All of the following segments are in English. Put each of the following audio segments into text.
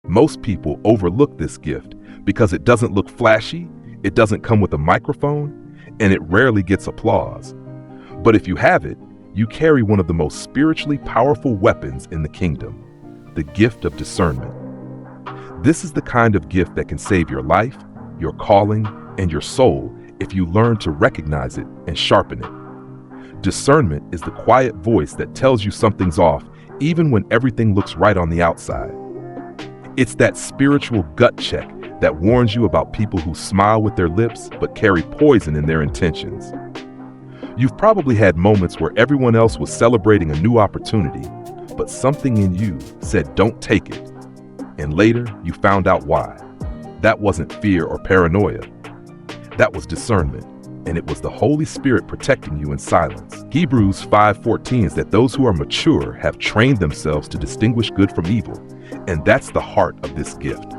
Most people overlook this gift because it doesn't look flashy, it doesn't come with a microphone, and it rarely gets applause. But if you have it, you carry one of the most spiritually powerful weapons in the kingdom, the gift of discernment. This is the kind of gift that can save your life, your calling, and your soul if you learn to recognize it and sharpen it. Discernment is the quiet voice that tells you something's off even when everything looks right on the outside. It's that spiritual gut check that warns you about people who smile with their lips but carry poison in their intentions. You've probably had moments where everyone else was celebrating a new opportunity, but something in you said don't take it. And later, you found out why. That wasn't fear or paranoia. That was discernment, and it was the Holy Spirit protecting you in silence. Hebrews 5:14 is that those who are mature have trained themselves to distinguish good from evil, and that's the heart of this gift.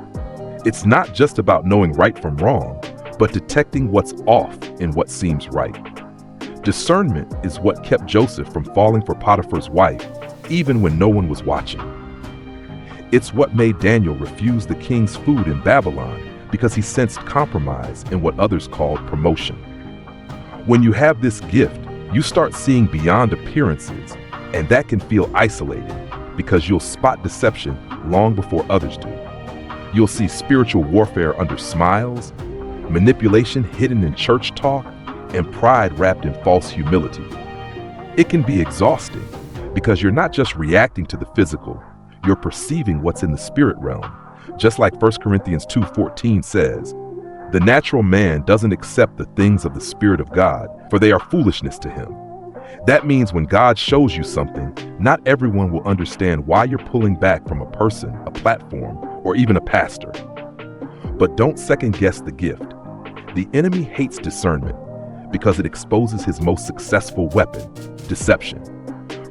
It's not just about knowing right from wrong, but detecting what's off in what seems right. Discernment is what kept Joseph from falling for Potiphar's wife, even when no one was watching. It's what made Daniel refuse the king's food in Babylon because he sensed compromise in what others called promotion. When you have this gift, you start seeing beyond appearances, and that can feel isolated because you'll spot deception long before others do. You'll see spiritual warfare under smiles, manipulation hidden in church talk, and pride wrapped in false humility. It can be exhausting because you're not just reacting to the physical, you're perceiving what's in the spirit realm. Just like 1 Corinthians 2:14 says, "The natural man doesn't accept the things of the Spirit of God, for they are foolishness to him." That means when God shows you something, not everyone will understand why you're pulling back from a person, a platform, or even a pastor. But don't second guess the gift. The enemy hates discernment because it exposes his most successful weapon, deception.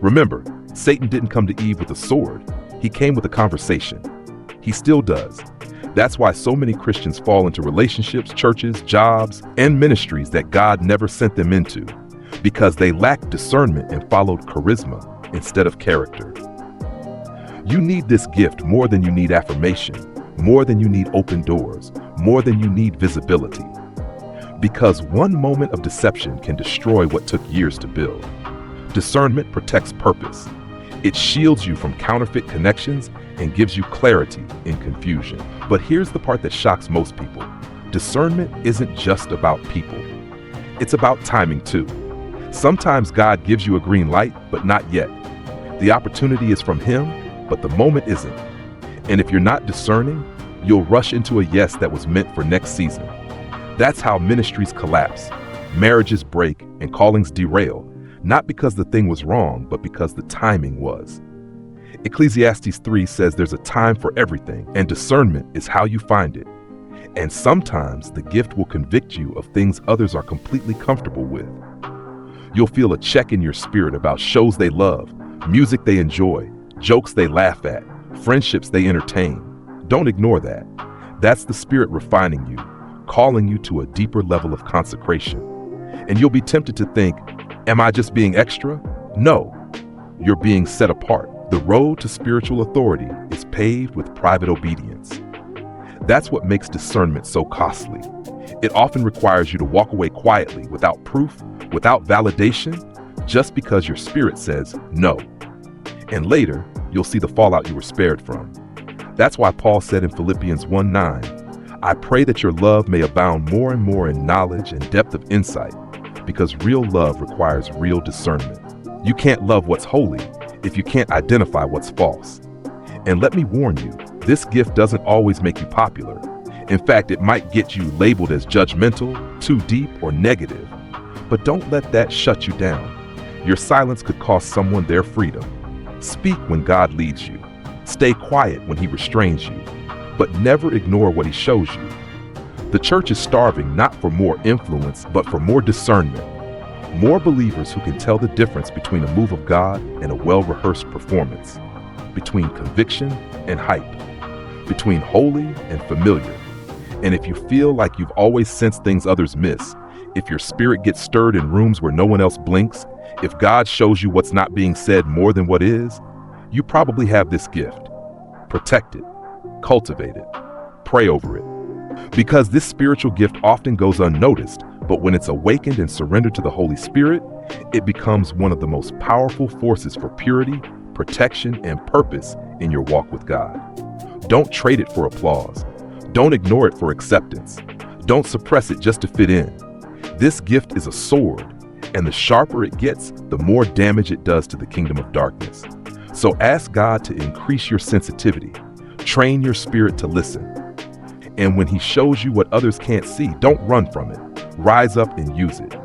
Remember, Satan didn't come to Eve with a sword. He came with a conversation. He still does. That's why so many Christians fall into relationships, churches, jobs, and ministries that God never sent them into, because they lacked discernment and followed charisma instead of character. You need this gift more than you need affirmation, more than you need open doors, more than you need visibility. Because one moment of deception can destroy what took years to build. Discernment protects purpose. It shields you from counterfeit connections and gives you clarity in confusion. But here's the part that shocks most people. Discernment isn't just about people. It's about timing too. Sometimes God gives you a green light, but not yet. The opportunity is from Him, but the moment isn't. And if you're not discerning, you'll rush into a yes that was meant for next season. That's how ministries collapse, marriages break, and callings derail. Not because the thing was wrong, but because the timing was. Ecclesiastes 3 says there's a time for everything, and discernment is how you find it. And sometimes the gift will convict you of things others are completely comfortable with. You'll feel a check in your spirit about shows they love, music they enjoy, jokes they laugh at, friendships they entertain. Don't ignore that. That's the Spirit refining you, calling you to a deeper level of consecration. And you'll be tempted to think, am I just being extra? No, you're being set apart. The road to spiritual authority is paved with private obedience. That's what makes discernment so costly. It often requires you to walk away quietly, without proof, without validation, just because your spirit says no. And later, you'll see the fallout you were spared from. That's why Paul said in Philippians 1:9, "I pray that your love may abound more and more in knowledge and depth of insight, because real love requires real discernment." You can't love what's holy if you can't identify what's false. And let me warn you, this gift doesn't always make you popular. In fact, it might get you labeled as judgmental, too deep, or negative. But don't let that shut you down. Your silence could cost someone their freedom. Speak when God leads you. Stay quiet when He restrains you. But never ignore what He shows you. The church is starving not for more influence, but for more discernment. More believers who can tell the difference between a move of God and a well-rehearsed performance, between conviction and hype, between holy and familiar. And if you feel like you've always sensed things others miss, if your spirit gets stirred in rooms where no one else blinks, if God shows you what's not being said more than what is, you probably have this gift. Protect it. cultivate it, pray over it. Because this spiritual gift often goes unnoticed, but when it's awakened and surrendered to the Holy Spirit, it becomes one of the most powerful forces for purity, protection, and purpose in your walk with God. Don't trade it for applause. Don't ignore it for acceptance. Don't suppress it just to fit in. This gift is a sword, and the sharper it gets, the more damage it does to the kingdom of darkness. So ask God to increase your sensitivity. Train your spirit to listen. And when He shows you what others can't see, don't run from it. Rise up and use it.